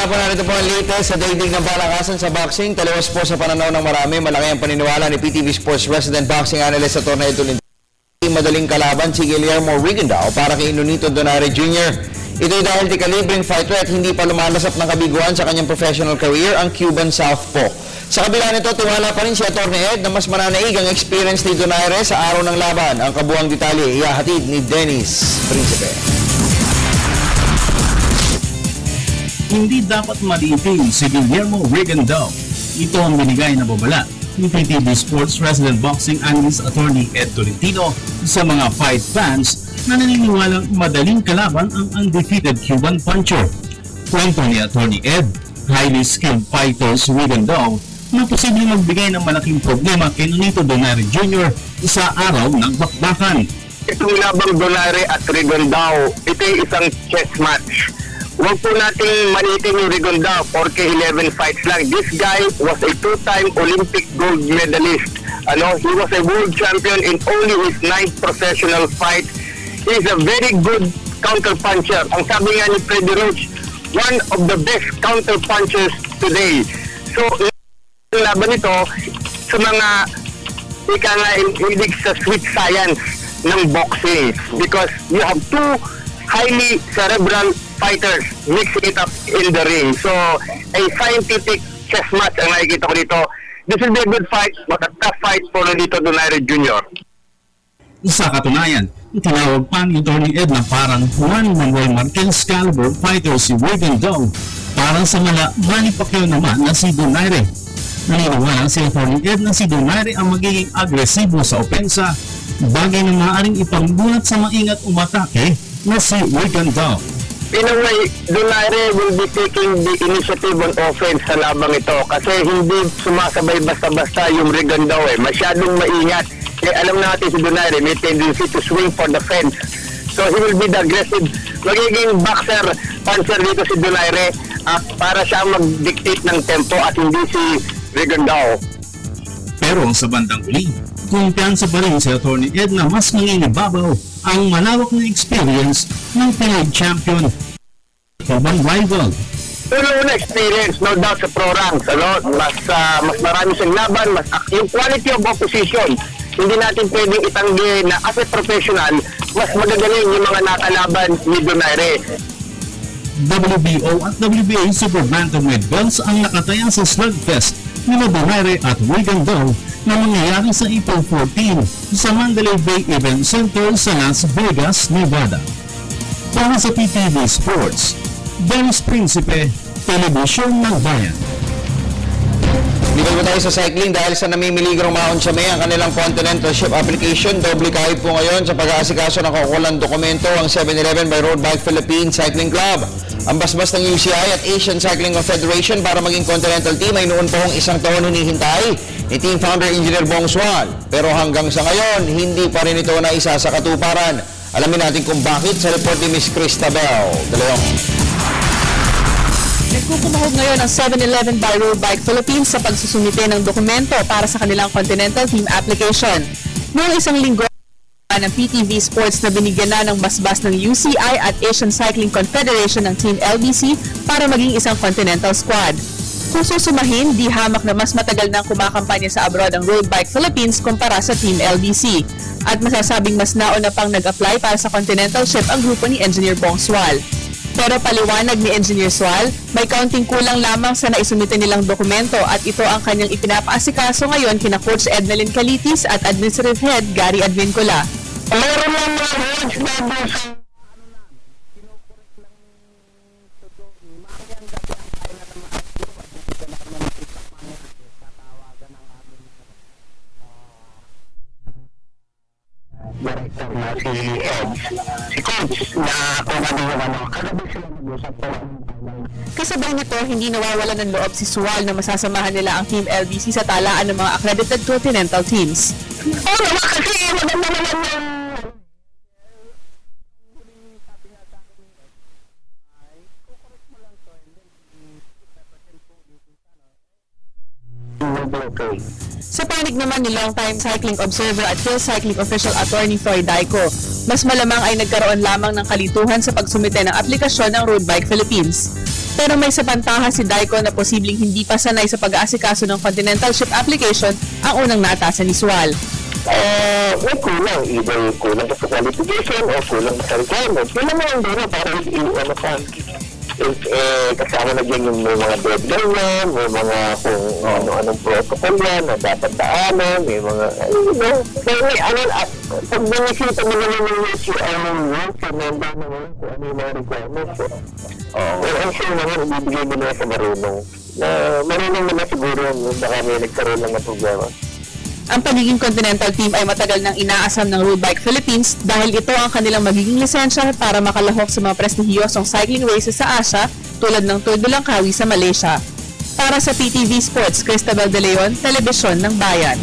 nga po narito po ang latest sa daigdig ng palakasan sa boxing. Taliwas po sa pananaw ng marami, malaki ang paniniwala ni PTV Sports resident boxing analyst sa torneo ito. Madaling kalaban si Guillermo Rigondeaux para kay Nonito Donaire Jr. Ito'y dahil di kalibreng fighter at hindi pa lumalasap ng kabiguan sa kanyang professional career ang Cuban Southpaw. Sa kabila nito, tiwala pa rin si Atty. Ed na mas mananaig ang experience ni Donaire sa araw ng laban. Ang kabuang detalye ihahatid ni Dennis Principe. Hindi dapat maliitin si Guillermo Rigondeaux. Ito ang binigay na babala ni PTV Sports resident boxing analyst Atty. Ed Tolentino sa mga fight fans na naniniwalang madaling kalaban ang undefeated Cuban puncher. Kwento ni Atty. Ed, highly skilled fighter si Rigondeaux na posibleng magbigay ng malaking problema kay Nonito Donaire Jr. sa araw ng bakbakan. Itong labang Donaire at Rigondeaux, ito ay isang chess match. Huwag po nating malitin yung Rigondeaux porque 11 fights lang. This guy was a two-time Olympic gold medalist. He was a world champion in only his 9th professional fight. He is a very good counter-puncher. Ang sabi nga ni Freddie Roach, one of the best counter-punchers today. So, ang laban nito sa mga ika nga hilig sa sweet science ng boxing because you have two highly cerebral fighters mixing it up in the ring. So, a scientific chess match ang nakikita ko dito. This will be a good fight, but a tough fight for Nonito Donaire Jr. Sa katunayan, itinawag pa ni Atty. Ed na parang Juan Manuel Marquez caliber fighter si Rigondeaux parang sa Manny Pacquiao naman na si Donaire. Naniniwala si Atty. Ed na si Donaire ang magiging agresibo sa opensa, bagay na maaaring ipangbulat sa maingat umatake na si Rigondeaux. In a way, Donaire will be taking the initiative on offense sa labang ito kasi hindi sumasabay basta-basta yung Rigondeaux Masyadong maingat. Alam natin si Donaire may tendency to swing for the fence. So he will be the aggressive. Magiging boxer, puncher dito si Donaire para siya mag-dictate ng tempo at hindi si Rigondeaux. Pero sa bandang uli, kumpiyansa pa rin si Atty. Ed na mas mangingibabaw ang malawak na experience ng Pinoy champion. Ibang rival. Una experience, no doubt sa pro ranks, mas marami siyang laban, yung quality of opposition. Hindi natin pwedeng itanggi na as a professional, mas magagaling yung mga nakalaban ni Donaire. WBO at WBA Super Bantamweight belts ang nakataya sa slugfest ni Donaire at Rigondeaux na mangyayari sa April 14 sa Mandalay Bay Event Center sa Las Vegas, Nevada. Para sa PTV Sports, Dennis Principe, Telebisyon ng Bayan. Dito po tayo sa cycling dahil sa namimiligong Mount Chamay ang kanilang continental ship application. Doble kahit po ngayon sa pag-aasikaso ng kaukulang dokumento ang 7-Eleven by Road Bike Philippines Cycling Club. Ang basbas ng UCI at Asian Cycling Confederation para maging continental team ay noon po kong isang taon hinihintay ni team founder Engineer Bong Sual. Pero hanggang sa ngayon, hindi pa rin ito na isa sa katuparan. Alamin natin kung bakit sa report ni Ms. Cristabel De Leon. Nagkukumahog ngayon ang 7-Eleven by Road Bike Philippines sa pagsusumite ng dokumento para sa kanilang Continental Team application. Noong isang linggo ng PTV Sports na binigyan na ng basbas ng UCI at Asian Cycling Confederation ng Team LBC para maging isang Continental Squad. Kung susumahin, di hamak na mas matagal nang kumakampanya sa abroad ang Road Bike Philippines kumpara sa Team LBC. At masasabing mas nauna pang nag-apply para sa Continental Ship ang grupo ni Engineer Bong Sual. Pero paliwanag ni Engineer Sual, may kaunting kulang lamang sa naisumite nilang dokumento at ito ang kanyang ipinapaasikaso ngayon kina Coach Ednalyn Calitis at Administrative Head Gary Advincula. Meron lang mga rules na doon sa director na si Ed, si Coach na kung ano yung kagabi sila nag-usap po. Kasabay nito, hindi nawawala ng loob si Sual na masasamahan nila ang Team LBC sa talaan ng mga accredited continental teams. Oo naman kasi maganda naman yung Sa panig naman ni longtime cycling observer at field cycling official attorney Floyd Daico, mas malamang ay nagkaroon lamang ng kalituhan sa pagsumite ng aplikasyon ng Road Bike Philippines. Pero may sapantahan si Daiko na posibleng hindi pa sanay sa pag-aasikaso ng continental ship application ang unang naatasan ni Sual. May kulang. Either kulang sa qualification o kulang sa requirements. Yun naman ang dito para ano pa. Kasama na dyan yung may mga deadline na, may mga kung ano-anong protocol yan na dapat daanan, may mga, pag nanisita mo naman yung UCR ng rules, remember naman kung ano yung mga requirements. Well, I'm sure naman, ibibigay mo na sa marunong. Na marunong naman siguro yun, baka may nagkaroon lang na problema. Ang pagiging Continental Team ay matagal nang inaasam ng Road Bike Philippines dahil ito ang kanilang magiging lisensya para makalahok sa mga prestihiyosong cycling races sa Asia tulad ng Tour de Langkawi sa Malaysia. Para sa PTV Sports, Cristabel De Leon, Telebisyon ng Bayan.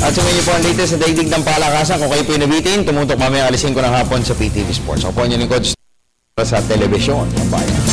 At sumayin niyo po ang latest sa daigdig ng palakasan. Kung kayo po nabitin, tumutok mamaya alas 5 ng hapon sa PTV Sports. Ako po ang inyong lingkod sa Telebisyon ng Bayan.